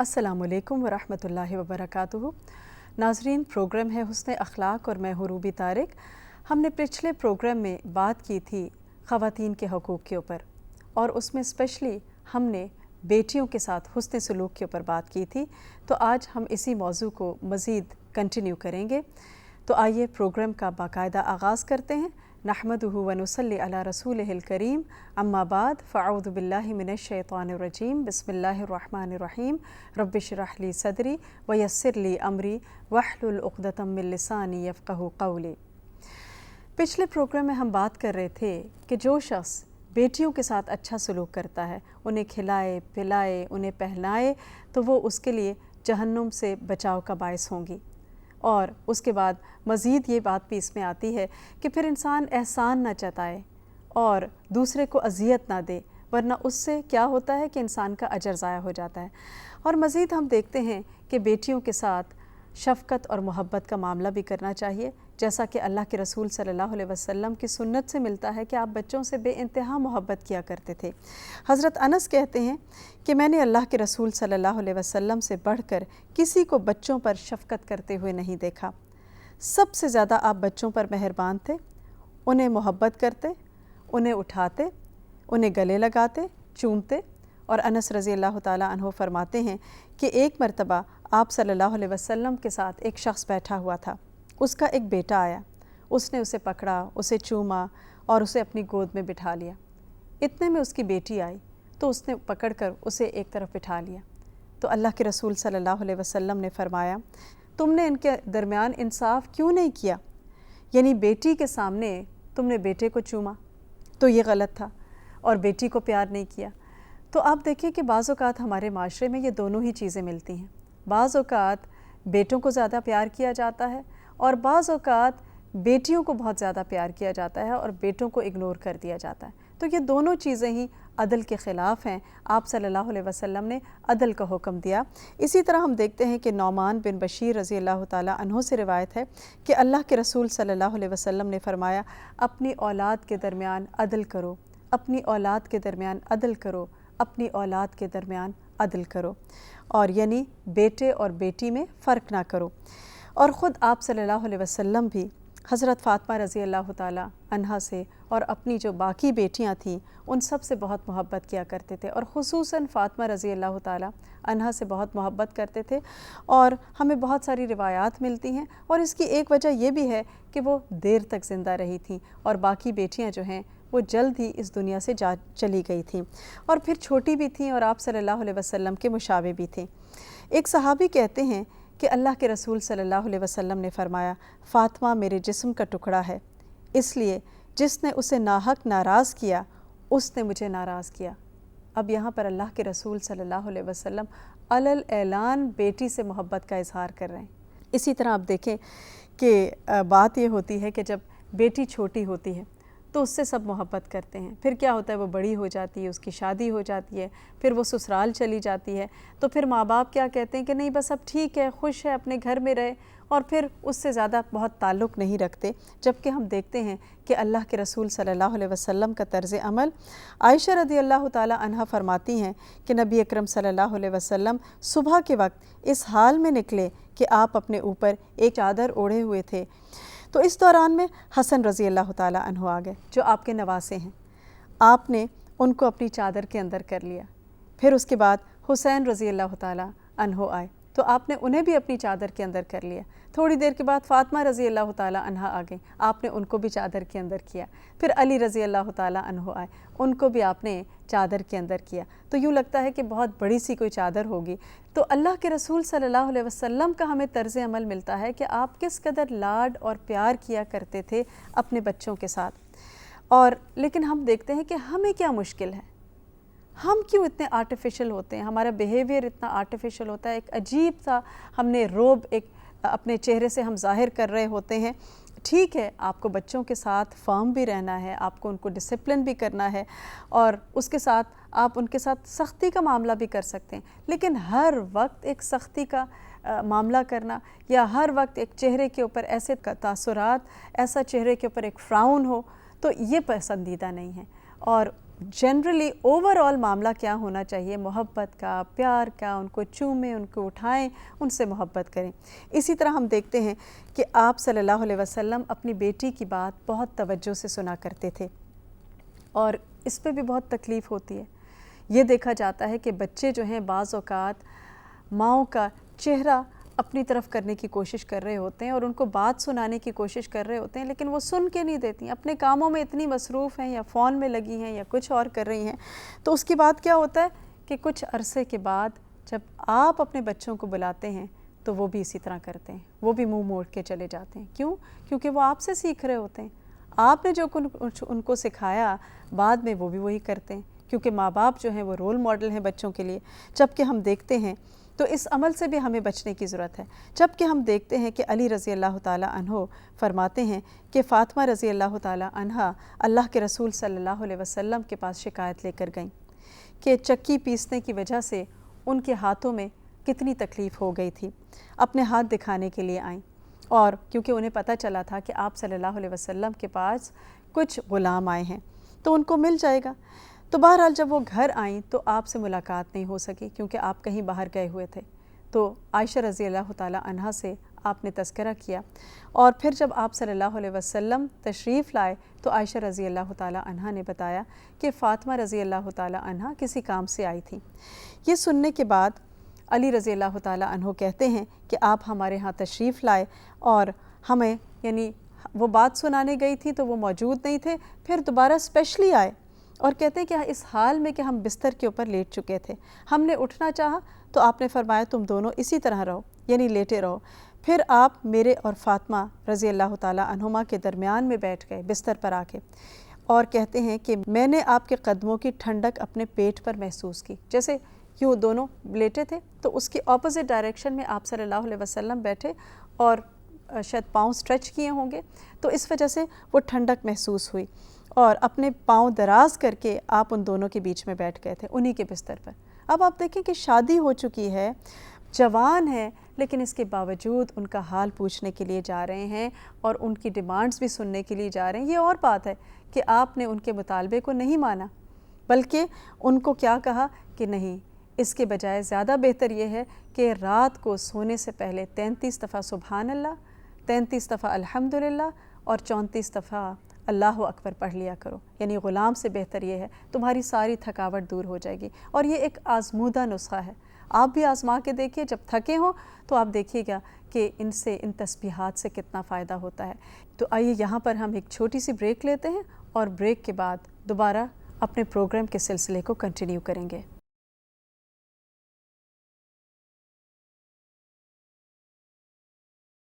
अस्सलामु अलैकुम वरहमतुल्लाहि वबरकातुहू। नाज़रीन, प्रोग्राम है हुस्न अखलाक और मैं हूँ रूबी तारिक। हमने पिछले प्रोग्राम में बात की थी ख़वातीन के हकूक़ के ऊपर, और उसमें स्पेशली हमने बेटियों के साथ हुस्न सलूक के ऊपर बात की थी। तो आज हम इसी मौजू को मज़ीद कंटिन्यू करेंगे। तो आइए प्रोग्राम का बाकायदा आगाज़ करते हैं। नहमदुहु व नुसल्ली अला रसूलिहिल करीम, अम्मा बाद फ़अऊज़ु बिल्लाहि मिनश शैतानिर रजीम, बिस्मिल्लाहिर रहमानिर रहीम, रब्बि इश्रह ली सदरी व यस्सिर ली अमरी वहलुल उक़दतम मिन लिसानी यफ़क़हू क़ौली। पिछले प्रोग्राम में हम बात कर रहे थे कि जो शख्स बेटियों के साथ अच्छा सलूक करता है, उन्हें खिलाए पिलाए उन्हें पहनाए, तो वो उसके लिए जहन्नुम से बचाव का बायस होंगी। और उसके बाद मज़ीद ये बात भी इसमें आती है कि फिर इंसान एहसान ना जताए और दूसरे को अज़ियत ना दे, वरना उससे क्या होता है कि इंसान का अजर ज़ाया हो जाता है। और मज़ीद हम देखते हैं कि बेटियों के साथ शफ़क़त और मोहब्बत का मामला भी करना चाहिए, जैसा कि अल्लाह के रसूल सल्लल्लाहु अलैहि वसल्लम की सुन्नत से मिलता है कि आप बच्चों से बेइंतहा मोहब्बत किया करते थे। हज़रत अनस कहते हैं कि मैंने अल्लाह के रसूल सल्लल्लाहु अलैहि वसल्लम से बढ़कर किसी को बच्चों पर शफ़क़त करते हुए नहीं देखा। सबसे ज़्यादा आप बच्चों पर मेहरबान थे, उन्हें मोहब्बत करते, उन्हें उठाते, उन्हें गले लगाते, चूमते। और अनस रज़ी अल्लाह ताला अन्हु फरमाते हैं कि एक मरतबा आप सल्लल्लाहु अलैहि वसल्लम के साथ एक शख्स बैठा हुआ था। उसका एक बेटा आया, उसने उसे पकड़ा, उसे चूमा और उसे अपनी गोद में बिठा लिया। इतने में उसकी बेटी आई तो उसने पकड़कर उसे एक तरफ बिठा लिया। तो अल्लाह के रसूल सल्लल्लाहु अलैहि वसल्लम ने फरमाया, तुमने इनके दरमियान इंसाफ क्यों नहीं किया? यानी बेटी के सामने तुमने बेटे को चूमा तो ये गलत था, और बेटी को प्यार नहीं किया। तो आप देखिए कि बाज़ औक़ात हमारे माशरे में ये दोनों ही चीज़ें मिलती हैं। बाज़ औक़ात बेटों को ज़्यादा प्यार किया जाता है और बाज़ औक़ात बेटियों को बहुत ज़्यादा प्यार किया जाता है और बेटों को इग्नोर कर दिया जाता है। तो ये दोनों चीज़ें ही अदल के ख़िलाफ़ हैं। आप सल्लल्लाहु अलैहि वसल्लम ने अदल का हुक्म दिया। इसी तरह हम देखते हैं कि नौमान बिन बशीर रज़ी अल्लाह ताला अन्हु से रिवायत है कि अल्लाह के रसूल सल्लल्लाहु अलैहि वसल्लम ने फ़रमाया, अपनी औलाद के दरमियान अदल करो, अपनी औलाद के दरमियान अदल करो, अपनी औलाद के दरमियान अदल करो। और यानी बेटे और बेटी में फ़र्क ना करो। और ख़ुद आप सल्लल्लाहु अलैहि वसल्लम भी हज़रत फ़ातिमा रज़ी अल्लाह ताला अन्हा से और अपनी जो बाकी बेटियां थीं उन सब से बहुत मोहब्बत किया करते थे, और ख़ुसूसन फ़ातिमा रज़ी अल्लाह ताला अन्हा से बहुत मोहब्बत करते थे। और हमें बहुत सारी रिवायात मिलती हैं, और इसकी एक वजह यह भी है कि वो देर तक ज़िंदा रही थीं और बाकी बेटियां जो हैं वो जल्द ही इस दुनिया से जा चली गई थीं, और फिर छोटी भी थीं और आप सल्लल्लाहु अलैहि वसल्लम के मुशाबे भी थे। एक सहाबी कहते हैं कि अल्लाह के रसूल सल्लल्लाहु अलैहि वसल्लम ने फ़रमाया, फ़ातिमा मेरे जिस्म का टुकड़ा है, इसलिए जिसने उसे नाहक नाराज़ किया उसने मुझे नाराज़ किया। अब यहाँ पर अल्लाह के रसूल सल्लल्लाहु अलैहि वसल्लम अलल ऐलान बेटी से मोहब्बत का इज़हार कर रहे हैं। इसी तरह आप देखें कि बात ये होती है कि जब बेटी छोटी होती है तो उससे सब मोहब्बत करते हैं। फिर क्या होता है, वो बड़ी हो जाती है, उसकी शादी हो जाती है, फिर वो ससुराल चली जाती है, तो फिर माँ बाप क्या कहते हैं कि नहीं बस अब ठीक है, खुश है, अपने घर में रहे, और फिर उससे ज़्यादा बहुत ताल्लुक़ नहीं रखते। जबकि हम देखते हैं कि अल्लाह के रसूल सल्लल्लाहु अलैहि वसल्लम का तर्ज़ अमल, आयशा रज़ी अल्लाह ताला अन्हा फरमाती हैं कि नबी अकरम सल्लल्लाहु अलैहि वसल्लम सुबह के वक्त इस हाल में निकले कि आप अपने ऊपर एक चादर ओढ़े हुए थे। तो इस दौरान में हसन रज़ी अल्लाह ताला अन्हु आ गए, जो आपके नवासे हैं। आपने उनको अपनी चादर के अंदर कर लिया। फिर उसके बाद हुसैन रज़ी अल्लाह ताला अन्हु आए, तो आपने उन्हें भी अपनी चादर के अंदर कर लिया। थोड़ी देर के बाद फ़ातिमा रज़ी अल्लाह ताला अन्हा आ गई, आपने उनको भी चादर के अंदर किया। फिर अली रज़ी अल्लाह ताला अन्हु आए, उनको भी आपने चादर के अंदर किया। तो यूँ लगता है कि बहुत बड़ी सी कोई चादर होगी। तो अल्लाह के रसूल सल्लल्लाहु अलैहि वसल्लम का हमें तर्ज़ अमल मिलता है कि आप किस कदर लाड और प्यार किया करते थे अपने बच्चों के साथ। और लेकिन हम देखते हैं कि हमें क्या मुश्किल है, हम क्यों इतने आर्टिफिशियल होते हैं, हमारा बिहेवियर इतना आर्टिफिशियल होता है। एक अजीब सा हमने रोब एक अपने चेहरे से हम ज़ाहिर कर रहे होते हैं। ठीक है, आपको बच्चों के साथ फर्म भी रहना है, आपको उनको डिसिप्लिन भी करना है, और उसके साथ आप उनके साथ सख्ती का मामला भी कर सकते हैं। लेकिन हर वक्त एक सख्ती का मामला करना, या हर वक्त एक चेहरे के ऊपर ऐसे तासुरात, ऐसा चेहरे के ऊपर एक फ्राउन हो, तो ये पसंदीदा नहीं है। और जनरली ओवरऑल मामला क्या होना चाहिए, मोहब्बत का, प्यार का, उनको चूमें, उनको उठाएं, उनसे मोहब्बत करें। इसी तरह हम देखते हैं कि आप सल्लल्लाहु अलैहि वसल्लम अपनी बेटी की बात बहुत तवज्जो से सुना करते थे और इस पे भी बहुत तकलीफ़ होती है। ये देखा जाता है कि बच्चे जो हैं बाज़ औक़ात माँओं का चेहरा अपनी तरफ करने की कोशिश कर रहे होते हैं और उनको बात सुनाने की कोशिश कर रहे होते हैं, लेकिन वो सुन के नहीं देती, अपने कामों में इतनी मसरूफ़ हैं या फ़ोन में लगी हैं या कुछ और कर रही हैं। तो उसके बाद क्या होता है कि कुछ अरसे के बाद जब आप अपने बच्चों को बुलाते हैं तो वो भी इसी तरह करते हैं, वो भी मुँह मोड़ के चले जाते हैं। क्यों? क्योंकि वो आपसे सीख रहे होते हैं। आपने जो उनको सिखाया बाद में वो भी वही करते हैं, क्योंकि माँ बाप जो हैं वो रोल मॉडल हैं बच्चों के लिए। जबकि हम देखते हैं तो इस अमल से भी हमें बचने की ज़रूरत है। जबकि हम देखते हैं कि अली रज़ी अल्लाह ताला अन्हो फरमाते हैं कि फ़ातिमा रज़ी अल्लाह ताला अन्हा अल्लाह के रसूल सल्लल्लाहु अलैहि वसल्लम के पास शिकायत लेकर गईं कि चक्की पीसने की वजह से उनके हाथों में कितनी तकलीफ़ हो गई थी। अपने हाथ दिखाने के लिए आईं और क्योंकि उन्हें पता चला था कि आप सल्लल्लाहु अलैहि वसल्लम के पास कुछ ग़ुलाम आए हैं तो उनको मिल जाएगा। तो बहरहाल जब वो घर आईं तो आपसे मुलाकात नहीं हो सकी क्योंकि आप कहीं बाहर गए हुए थे। तो आयशा रज़ी अल्लाह ताला अन्हा से आपने तज़किरा किया और फिर जब आप सल्लल्लाहु अलैहि वसल्लम तशरीफ़ लाए तो आयशा रज़ी अल्लाह ताला अन्हा ने बताया कि फ़ातिमा रज़ी अल्लाह ताला अन्हा किसी काम से आई थी। ये सुनने के बाद अली रज़ी अल्लाह ताला अन्हो कहते हैं कि आप हमारे यहाँ तशरीफ़ लाए और हमें यानी वो बात सुनाने गई थी तो वो मौजूद नहीं थे, फिर दोबारा स्पेशली आए और कहते हैं कि इस हाल में कि हम बिस्तर के ऊपर लेट चुके थे, हमने उठना चाहा तो आपने फरमाया तुम दोनों इसी तरह रहो, यानी लेटे रहो। फिर आप मेरे और फ़ातिमा रज़ी अल्लाह ताला अन्हुमा के दरमियान में बैठ गए बिस्तर पर आके और कहते हैं कि मैंने आपके कदमों की ठंडक अपने पेट पर महसूस की। जैसे यूँ दोनों लेटे थे तो उसकी ऑपोजिट डायरेक्शन में आप सल्लल्लाहु अलैहि वसल्लम बैठे और शायद पाँव स्ट्रेच किए होंगे, तो इस वजह से वो ठंडक महसूस हुई और अपने पाँव दराज करके आप उन दोनों के बीच में बैठ गए थे उन्हीं के बिस्तर पर। अब आप देखें कि शादी हो चुकी है, जवान है, लेकिन इसके बावजूद उनका हाल पूछने के लिए जा रहे हैं और उनकी डिमांड्स भी सुनने के लिए जा रहे हैं। ये और बात है कि आपने उनके मुतालबे को नहीं माना, बल्कि उनको क्या कहा कि नहीं, इसके बजाय ज़्यादा बेहतर ये है कि रात को सोने से पहले 33 दफ़ा सुबहान अल्लाह, 33 दफ़ा अल्हम्दुलिल्लाह और 34 दफ़ा अल्लाह अकबर पढ़ लिया करो। यानी ग़ुलाम से बेहतर ये है, तुम्हारी सारी थकावट दूर हो जाएगी। और ये एक आज़मूदा नुस्खा है, आप भी आज़मा के देखिए। जब थके हों तो आप देखिएगा कि इन तस्बीहात से कितना फ़ायदा होता है। तो आइए यहाँ पर हम एक छोटी सी ब्रेक लेते हैं और ब्रेक के बाद दोबारा अपने प्रोग्राम के सिलसिले को कंटिन्यू करेंगे।